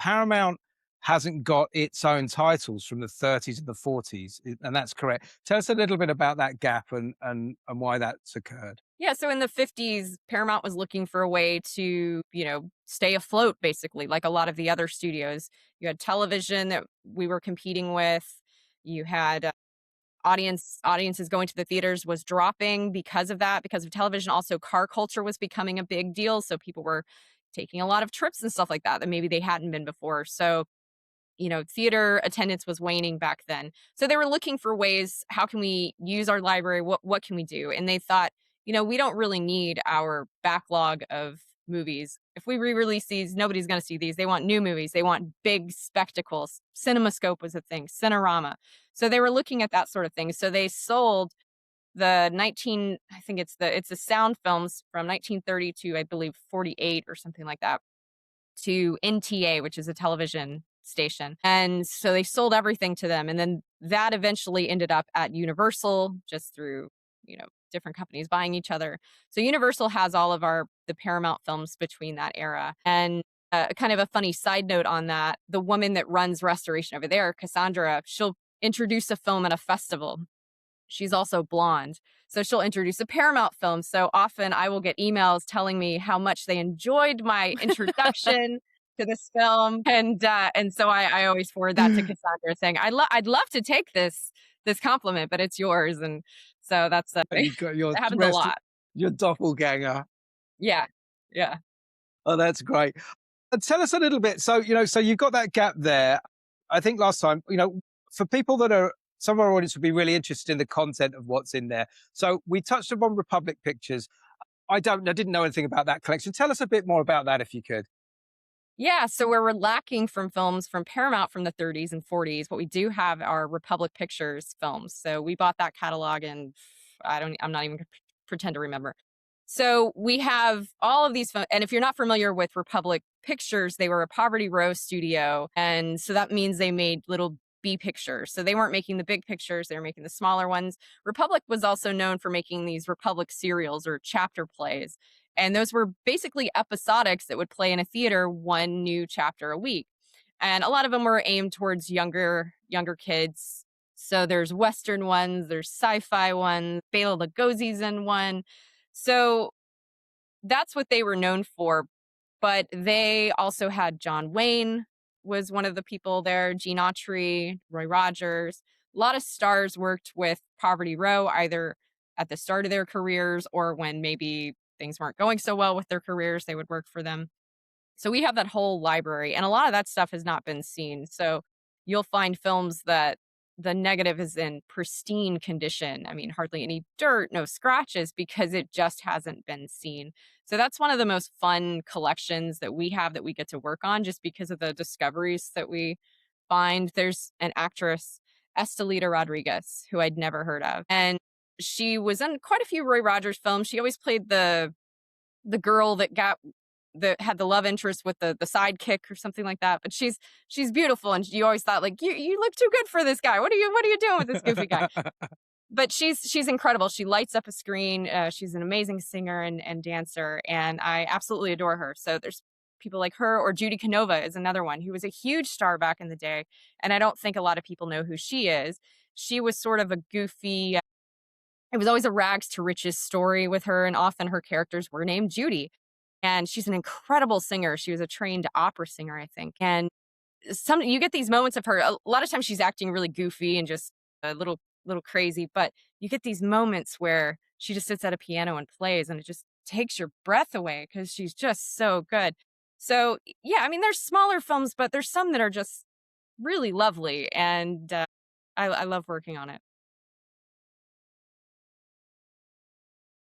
Paramount hasn't got its own titles from the 30s and the 40s, and that's correct. Tell us a little bit about that gap and why that's occurred. Yeah, so in the 50s, Paramount was looking for a way to, stay afloat, basically, like a lot of the other studios. You had television that we were competing with. You had audiences going to the theaters was dropping because of that, because of television. Also, car culture was becoming a big deal, so people were taking a lot of trips and stuff like that maybe they hadn't been before. So theater attendance was waning back then. So they were looking for ways, how can we use our library? What can we do? And they thought, we don't really need our backlog of movies. If we re-release these, nobody's going to see these. They want new movies. They want big spectacles. CinemaScope was a thing, Cinerama. So they were looking at that sort of thing. So they sold the 19 I think it's the sound films from 1930 to I believe 48 or something like that to NTA, which is a television station. And so they sold everything to them. And then that eventually ended up at Universal just through, different companies buying each other. So Universal has all of the Paramount films between that era. And kind of a funny side note on that, the woman that runs restoration over there, Cassandra, she'll introduce a film at a festival. She's also blonde. So she'll introduce a Paramount film. So often I will get emails telling me how much they enjoyed my introduction to this film. And so I always forward that to Cassandra saying, I'd love to take this compliment, but it's yours. And so that's You got your that happens a rest, lot. your doppelganger. Yeah. Yeah. Oh, that's great. Tell us a little bit. So, so you've got that gap there. I think last time, for people that are, some of our audience would be really interested in the content of what's in there. So we touched upon Republic Pictures. I didn't know anything about that collection. Tell us a bit more about that if you could. Yeah, so where we're lacking from films from Paramount from the 30s and 40s, what we do have are Republic Pictures films. So we bought that catalog and I'm not even gonna pretend to remember. So we have all of these and if you're not familiar with Republic Pictures, they were a Poverty Row studio, and so that means they made little B pictures. So they weren't making the big pictures, they were making the smaller ones. Republic was also known for making these Republic serials or chapter plays. And those were basically episodics that would play in a theater one new chapter a week. And a lot of them were aimed towards younger kids. So there's Western ones, there's sci-fi ones, Bela Lugosi's in one. So that's what they were known for. But they also had John Wayne was one of the people there, Gene Autry, Roy Rogers. A lot of stars worked with Poverty Row, either at the start of their careers or when maybe things weren't going so well with their careers, they would work for them. So we have that whole library, and a lot of that stuff has not been seen. So you'll find films that the negative is in pristine condition. I mean, hardly any dirt, no scratches, because it just hasn't been seen. So that's one of the most fun collections that we have that we get to work on just because of the discoveries that we find. There's an actress, Estelita Rodriguez, who I'd never heard of. And she was in quite a few Roy Rogers films. She always played the girl that had the love interest with the sidekick or something like that. But she's beautiful, and you always thought like you look too good for this guy. What are you doing with this goofy guy? But she's incredible. She lights up a screen. She's an amazing singer and dancer, and I absolutely adore her. So there's people like her, or Judy Canova is another one who was a huge star back in the day, and I don't think a lot of people know who she is. She was sort of a goofy. It was always a rags to riches story with her, and often her characters were named Judy. And she's an incredible singer. She was a trained opera singer, I think. And you get these moments of her. A lot of times she's acting really goofy and just a little crazy, but you get these moments where she just sits at a piano and plays, and it just takes your breath away because she's just so good. So yeah, I mean, there's smaller films, but there's some that are just really lovely, and I love working on it.